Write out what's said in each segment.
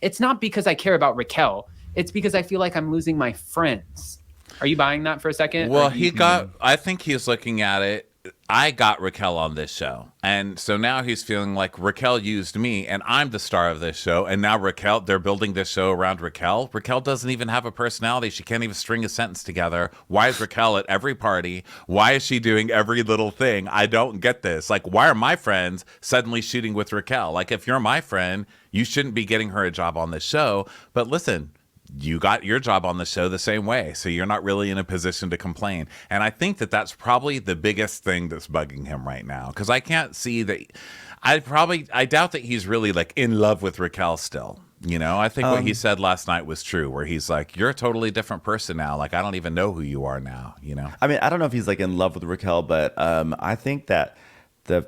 it's not because I care about Raquel. It's because I feel like I'm losing my friends. Are you buying that for a second? Well, I think he's looking at it. I got Raquel on this show. And so now he's feeling like Raquel used me and I'm the star of this show. And now Raquel, they're building this show around Raquel. Raquel doesn't even have a personality. She can't even string a sentence together. Why is Raquel at every party? Why is she doing every little thing? I don't get this. Like, why are my friends suddenly shooting with Raquel? Like, if you're my friend, you shouldn't be getting her a job on this show. But listen, you got your job on the show the same way, so you're not really in a position to complain. And I think that that's probably the biggest thing that's bugging him right now, because I can't see that. I doubt that he's really like in love with Raquel still. You know, I think what he said last night was true, where he's like, you're a totally different person now. Like, I don't even know who you are now, you know? I mean, I don't know if he's like in love with Raquel, but I think that the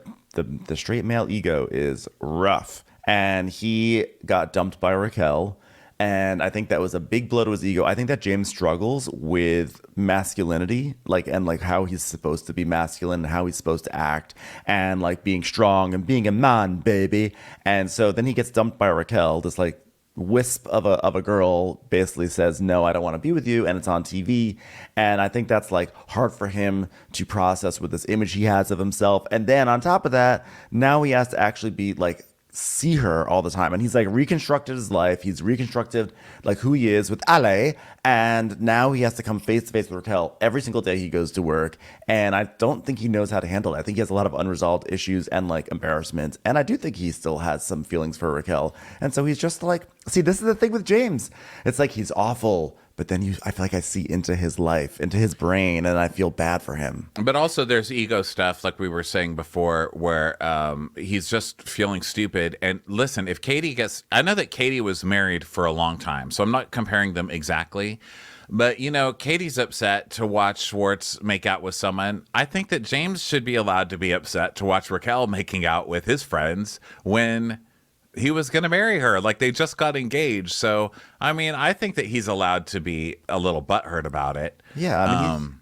straight male ego is rough, and he got dumped by Raquel. And I think that was a big blow to his ego. I think that James struggles with masculinity, and how he's supposed to be masculine and how he's supposed to act, and like being strong and being a man, baby. And so then he gets dumped by Raquel, this like wisp of a girl, basically says, no, I don't want to be with you, and it's on TV. And I think that's like hard for him to process with this image he has of himself. And then on top of that, now he has to actually be like see her all the time, and he's like reconstructed his life, he's reconstructed like who he is with Ale, and now he has to come face to face with Raquel every single day he goes to work. And I don't think he knows how to handle it. I think he has a lot of unresolved issues and like embarrassment, and I do think he still has some feelings for Raquel. And so he's just like, see, this is the thing with James, it's like he's awful, but then I feel like I see into his life, into his brain, and I feel bad for him. But also there's ego stuff, like we were saying before, where he's just feeling stupid. And listen, if Katie I know that Katie was married for a long time, so I'm not comparing them exactly. But, you know, Katie's upset to watch Schwartz make out with someone. I think that James should be allowed to be upset to watch Raquel making out with his friends when he was going to marry her. Like, they just got engaged. So, I mean, I think that he's allowed to be a little butthurt about it. Yeah, I mean,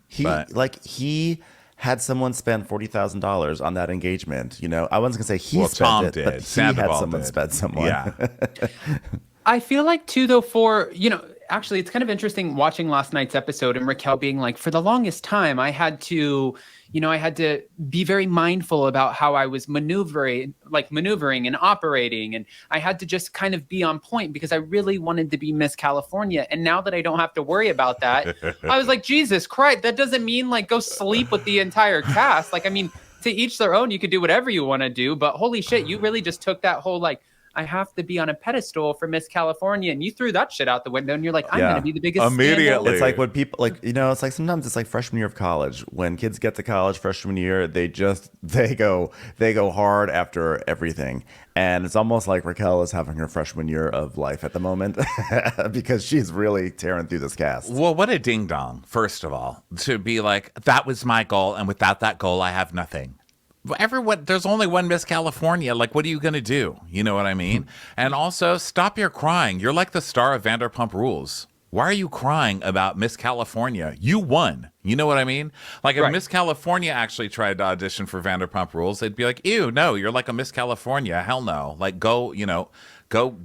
he had someone spend $40,000 on that engagement. You know, I wasn't going to say he spent Tom it, did. but Sandoval he had someone did. spend someone. Yeah. I feel like too, though, actually, it's kind of interesting watching last night's episode and Raquel being like, for the longest time, I had to be very mindful about how I was maneuvering and operating. And I had to just kind of be on point because I really wanted to be Miss California. And now that I don't have to worry about that, I was like, Jesus Christ, that doesn't mean like go sleep with the entire cast. Like, I mean, to each their own, you could do whatever you want to do. But holy shit, you really just took that whole like, I have to be on a pedestal for Miss California, and you threw that shit out the window, and you're like, I'm going to be the biggest immediately. scandal. It's like when people it's like sometimes it's like freshman year of college. When kids get to college freshman year, they go hard after everything. And it's almost like Raquel is having her freshman year of life at the moment because she's really tearing through this cast. Well, what a ding dong, first of all, to be like, that was my goal, and without that goal, I have nothing. There's only one Miss California. Like, what are you going to do? You know what I mean? And also, stop your crying. You're like the star of Vanderpump Rules. Why are you crying about Miss California? You won. You know what I mean? Like, if Miss California actually tried to audition for Vanderpump Rules, they'd be like, ew, no, you're like a Miss California. Hell no. Like, go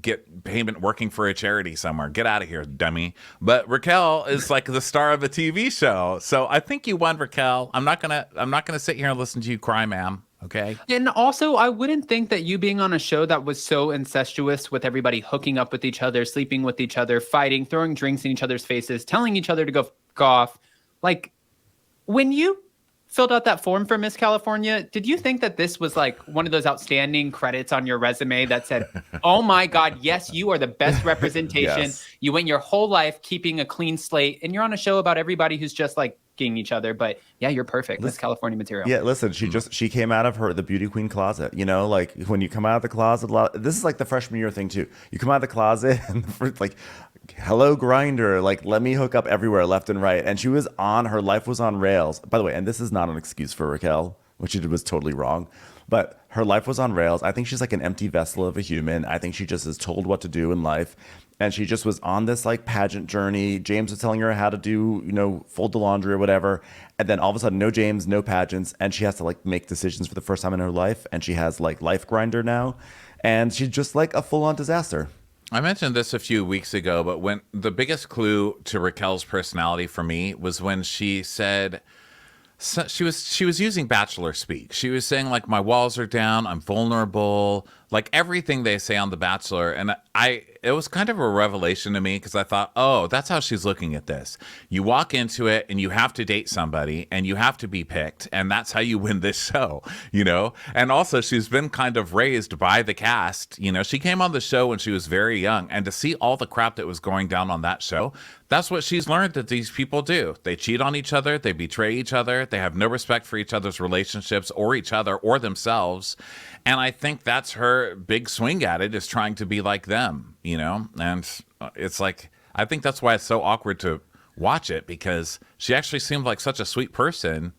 get payment working for a charity somewhere. Get out of here, dummy. But Raquel is like the star of a TV show. So I think you won, Raquel. I'm not gonna sit here and listen to you cry, ma'am. Okay. And also, I wouldn't think that you being on a show that was so incestuous with everybody hooking up with each other, sleeping with each other, fighting, throwing drinks in each other's faces, telling each other to go off. Like, when you filled out that form for Miss California, did you think that this was like one of those outstanding credits on your resume that said, oh my God, yes, you are the best representation. Yes. You went your whole life keeping a clean slate, and you're on a show about everybody who's just like each other, but yeah, you're perfect. Miss California material. Yeah, listen, she came out of the beauty queen closet. You know, like when you come out of the closet, this is like the freshman year thing too. You come out of the closet and like, hello Grinder, like let me hook up everywhere, left and right. And her life was on rails. By the way, and this is not an excuse for Raquel. What she did was totally wrong. But her life was on rails. I think she's like an empty vessel of a human. I think she just is told what to do in life. And she just was on this like pageant journey. James was telling her how to do, fold the laundry or whatever. And then all of a sudden, no James, no pageants. And she has to like make decisions for the first time in her life. And she has like Life Grinder now. And she's just like a full on disaster. I mentioned this a few weeks ago, but when the biggest clue to Raquel's personality for me was when she said, so she was using bachelor speak. She was saying like my walls are down, I'm vulnerable, like everything they say on The Bachelor. And it was kind of a revelation to me because I thought, oh, that's how she's looking at this. You walk into it and you have to date somebody and you have to be picked, and that's how you win this show, you know? And also she's been kind of raised by the cast. You know, she came on the show when she was very young, and to see all the crap that was going down on that show, that's what she's learned that these people do. They cheat on each other, they betray each other, they have no respect for each other's relationships or each other or themselves. And I think that's her big swing at it, is trying to be like them, you know? And it's like, I think that's why it's so awkward to watch it, because she actually seemed like such a sweet person.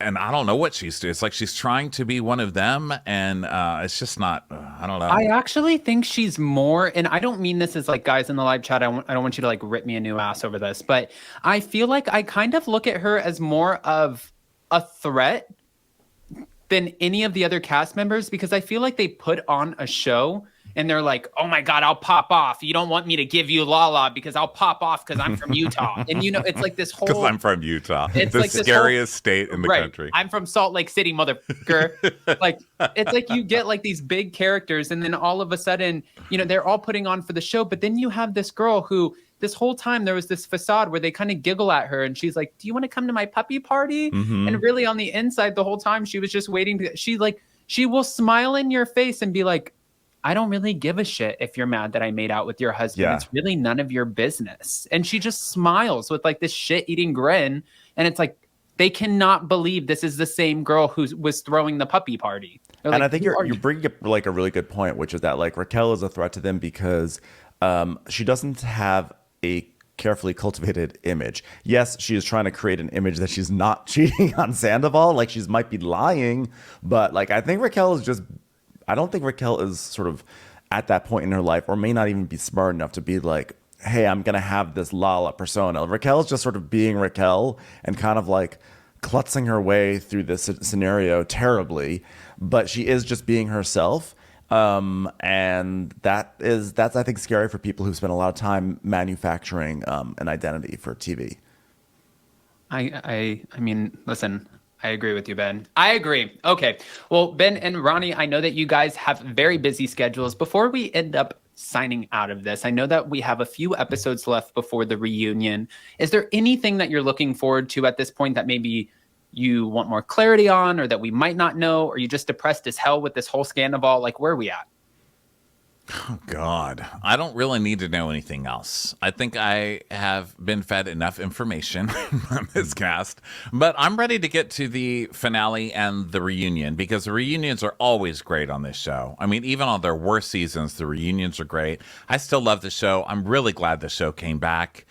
And I don't know what she's doing. It's like she's trying to be one of them, and it's just not, I don't know. I actually think she's more, and I don't mean this as like guys in the live chat, I don't want you to like rip me a new ass over this, but I feel like I kind of look at her as more of a threat than any of the other cast members, because I feel like they put on a show and they're like, oh my God, I'll pop off. You don't want me to give you Lala because I'll pop off because I'm from Utah. And you know, it's like this whole... Because I'm from Utah. It's the like scariest state in the country. I'm from Salt Lake City, motherfucker. Like, it's like you get like these big characters, and then all of a sudden, you know, they're all putting on for the show. But then you have this girl who, this whole time there was this facade where they kind of giggle at her and she's like, do you want to come to my puppy party? Mm-hmm. And really on the inside the whole time she was just waiting to, she will smile in your face and be like, I don't really give a shit if you're mad that I made out with your husband. Yeah. It's really none of your business. And she just smiles with like this shit-eating grin. And it's like, they cannot believe this is the same girl who was throwing the puppy party. They're And like, I think you're bringing up like a really good point, which is that like Raquel is a threat to them because she doesn't have a carefully cultivated image. Yes, she is trying to create an image that she's not cheating on Sandoval. Like she might be lying, but like I think Raquel is just, I don't think Raquel is sort of at that point in her life, or may not even be smart enough to be like, hey, I'm going to have this Lala persona. Raquel is just sort of being Raquel and kind of like klutzing her way through this scenario terribly, but she is just being herself. And that's I think scary for people who spend a lot of time manufacturing an identity for TV. I mean, listen, I agree with you, Ben. I agree. Okay. Well, Ben and Ronnie, I know that you guys have very busy schedules. Before we end up signing out of this, I know that we have a few episodes left before the reunion. Is there anything that you're looking forward to at this point that maybe you want more clarity on, or that we might not know, or you just depressed as hell with this whole Sandoval? Like, where are we at? Oh, God. I don't really need to know anything else. I think I have been fed enough information on this cast, but I'm ready to get to the finale and the reunion, because the reunions are always great on this show. I mean, even on their worst seasons, the reunions are great. I still love the show. I'm really glad the show came back.